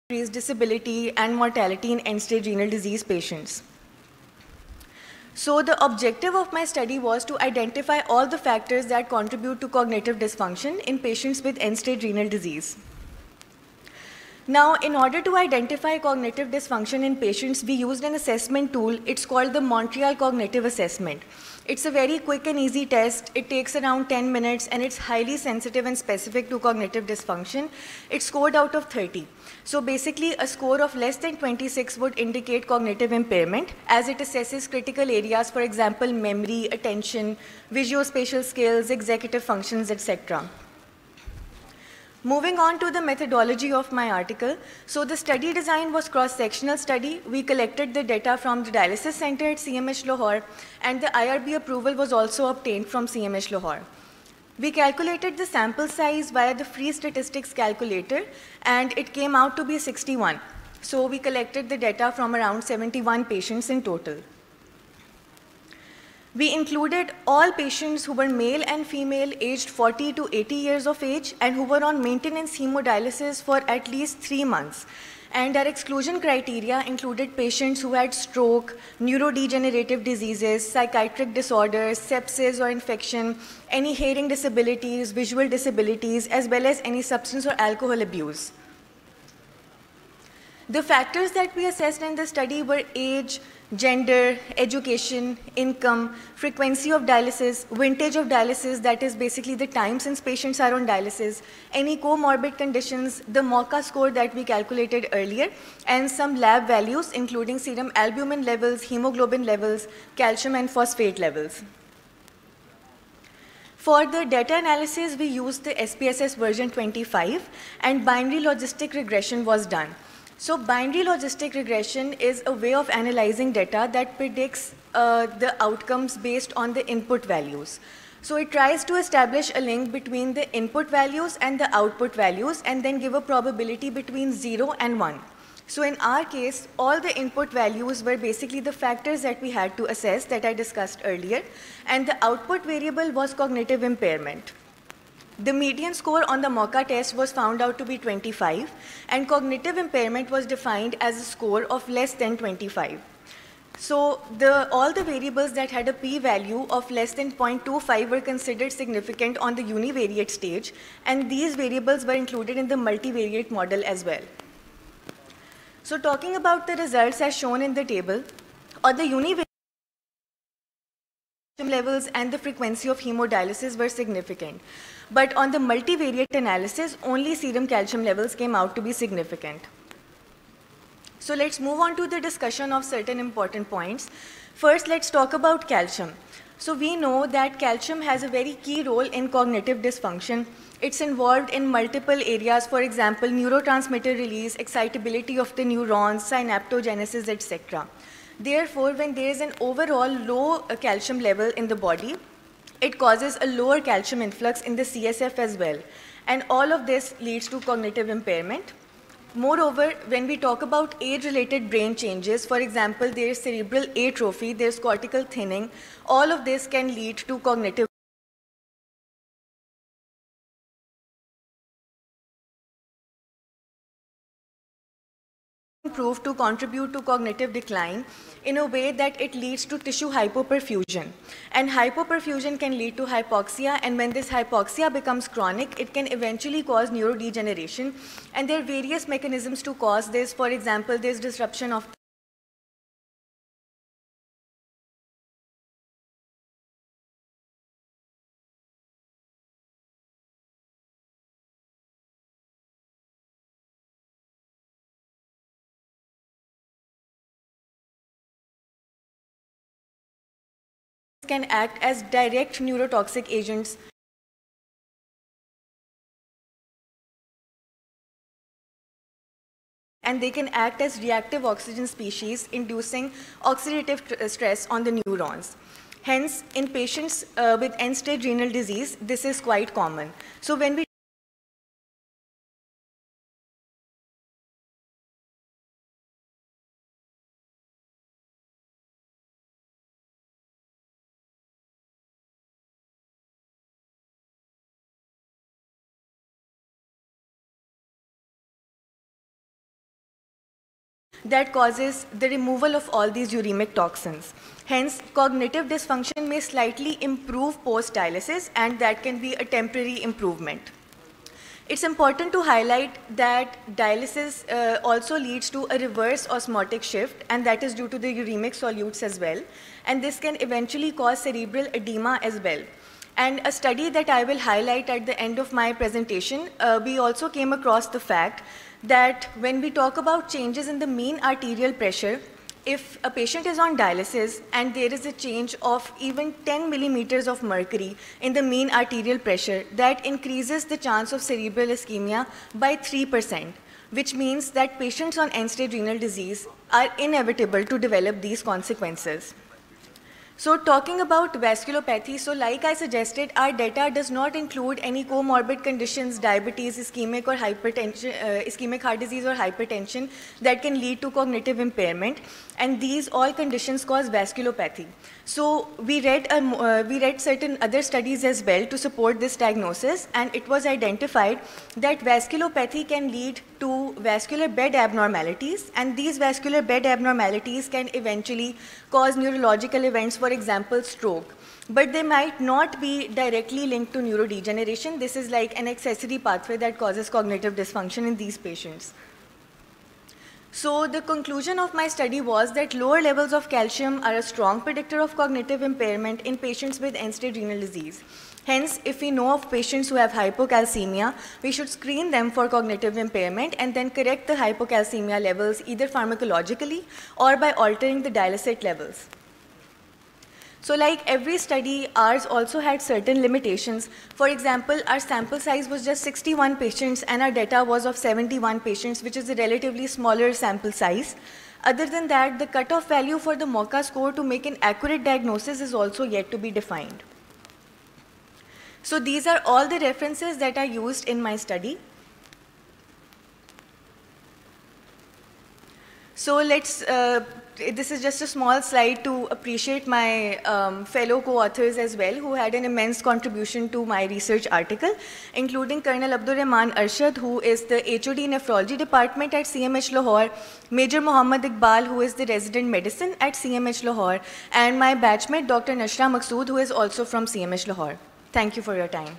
increased disability and mortality in end-stage renal disease patients. So the objective of my study was to identify all the factors that contribute to cognitive dysfunction in patients with end-stage renal disease. Now, in order to identify cognitive dysfunction in patients, we used an assessment tool. It's called the Montreal Cognitive Assessment. It's a very quick and easy test. It takes around 10 minutes, and it's highly sensitive and specific to cognitive dysfunction. It's scored out of 30. So basically, a score of less than 26 would indicate cognitive impairment, as it assesses critical areas, for example, memory, attention, visuospatial skills, executive functions, etc. Moving on to the methodology of my article. So the study design was cross-sectional study. We collected the data from the dialysis center at CMH Lahore, and the IRB approval was also obtained from CMH Lahore. We calculated the sample size via the free statistics calculator, and it came out to be 61. So we collected the data from around 71 patients in total. We included all patients who were male and female aged 40 to 80 years of age and who were on maintenance hemodialysis for at least 3 months. And our exclusion criteria included patients who had stroke, neurodegenerative diseases, psychiatric disorders, sepsis or infection, any hearing disabilities, visual disabilities, as well as any substance or alcohol abuse. The factors that we assessed in the study were age, gender, education, income, frequency of dialysis, vintage of dialysis, that is basically the time since patients are on dialysis, any comorbid conditions, the MOCA score that we calculated earlier, and some lab values including serum albumin levels, hemoglobin levels, calcium and phosphate levels. For the data analysis, we used the SPSS version 25, and binary logistic regression was done. So binary logistic regression is a way of analyzing data that predicts the outcomes based on the input values. So it tries to establish a link between the input values and the output values and then give a probability between 0 and 1. So in our case, all the input values were basically the factors that we had to assess that I discussed earlier, and the output variable was cognitive impairment. The median score on the MOCA test was found out to be 25, and cognitive impairment was defined as a score of less than 25. So all the variables that had a p-value of less than 0.25 were considered significant on the univariate stage, and these variables were included in the multivariate model as well. So talking about the results as shown in the table, on the univariate levels and the frequency of hemodialysis were significant. But on the multivariate analysis, only serum calcium levels came out to be significant. So let's move on to the discussion of certain important points. First, let's talk about calcium. So we know that calcium has a very key role in cognitive dysfunction. It's involved in multiple areas, for example, neurotransmitter release, excitability of the neurons, synaptogenesis, etc. Therefore, when there is an overall low calcium level in the body, it causes a lower calcium influx in the CSF as well. And all of this leads to cognitive impairment. Moreover, when we talk about age-related brain changes, for example, there is cerebral atrophy, there is cortical thinning, all of this can lead to cognitive proved to contribute to cognitive decline in a way that it leads to tissue hypoperfusion. And hypoperfusion can lead to hypoxia, and when this hypoxia becomes chronic, it can eventually cause neurodegeneration. And there are various mechanisms to cause this. For example, there's disruption of can act as direct neurotoxic agents and they can act as reactive oxygen species, inducing oxidative stress on the neurons. Hence, in patients with end-stage renal disease, this is quite common. So when we that causes the removal of all these uremic toxins. Hence, cognitive dysfunction may slightly improve post-dialysis, and that can be a temporary improvement. It's important to highlight that dialysis also leads to a reverse osmotic shift, and that is due to the uremic solutes as well. And this can eventually cause cerebral edema as well. And a study that I will highlight at the end of my presentation, we also came across the fact that when we talk about changes in the mean arterial pressure, if a patient is on dialysis and there is a change of even 10 millimeters of mercury in the mean arterial pressure, that increases the chance of cerebral ischemia by 3%, which means that patients on end-stage renal disease are inevitable to develop these consequences. So talking about vasculopathy, so like I suggested, our data does not include any comorbid conditions, diabetes, ischemic or hypertension, ischemic heart disease or hypertension that can lead to cognitive impairment, and these all conditions cause vasculopathy. So we read certain other studies as well to support this diagnosis, and it was identified that vasculopathy can lead to vascular bed abnormalities, and these vascular bed abnormalities can eventually cause neurological events, for example, stroke. But they might not be directly linked to neurodegeneration. This is like an accessory pathway that causes cognitive dysfunction in these patients. So the conclusion of my study was that lower levels of calcium are a strong predictor of cognitive impairment in patients with end-stage renal disease. Hence, if we know of patients who have hypocalcemia, we should screen them for cognitive impairment and then correct the hypocalcemia levels either pharmacologically or by altering the dialysate levels. So like every study, ours also had certain limitations. For example, our sample size was just 61 patients and our data was of 71 patients, which is a relatively smaller sample size. Other than that, the cutoff value for the MOCA score to make an accurate diagnosis is also yet to be defined. So these are all the references that I used in my study. So this is just a small slide to appreciate my fellow co-authors as well, who had an immense contribution to my research article, including Colonel Abdur Rahman Arshad, who is the HOD Nephrology Department at CMH Lahore, Major Muhammad Iqbal, who is the Resident Medicine at CMH Lahore, and my batchmate Dr. Nashra Maqsood, who is also from CMH Lahore. Thank you for your time.